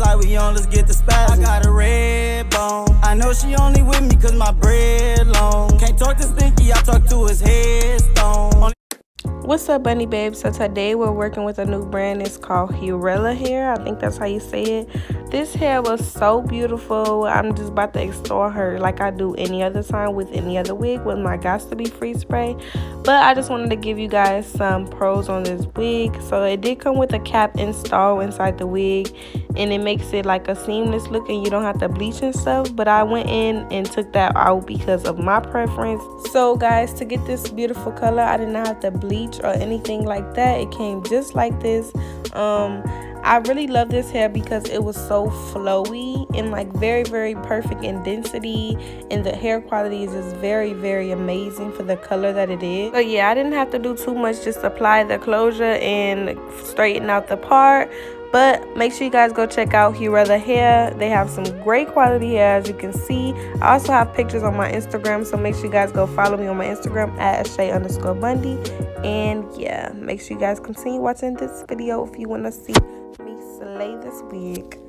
like we on, let's get the spaz. I got a red bone. I know she only with me cause my bread long. Can't talk to Stinky, I talk to his headstone. What's up, bunny babes? So today we're working with a new brand. It's called Hurilla hair. I think that's how you say it. This hair was so beautiful. I'm just about to extort her like I do any other time with any other wig with my Got to Be Free spray. But I just wanted to give you guys some pros on this wig. So it did come with a cap install inside the wig, and it makes it like a seamless look and you don't have to bleach and stuff. But I went in and took that out because of my preference. So guys, to get this beautiful color, I did not have to bleach or anything like that. It came just like this. I really love this hair because it was so flowy and like very, very perfect in density, and the hair quality is just very, very amazing for the color that it is. But yeah, I didn't have to do too much, just apply the closure and straighten out the part. But make sure you guys go check out Hurilla hair. They have some great quality hair, as you can see. I also have pictures on my Instagram, so make sure you guys go follow me on my Instagram at @Shay_Bundy. And yeah, make sure you guys continue watching this video if you want to see me slay this wig.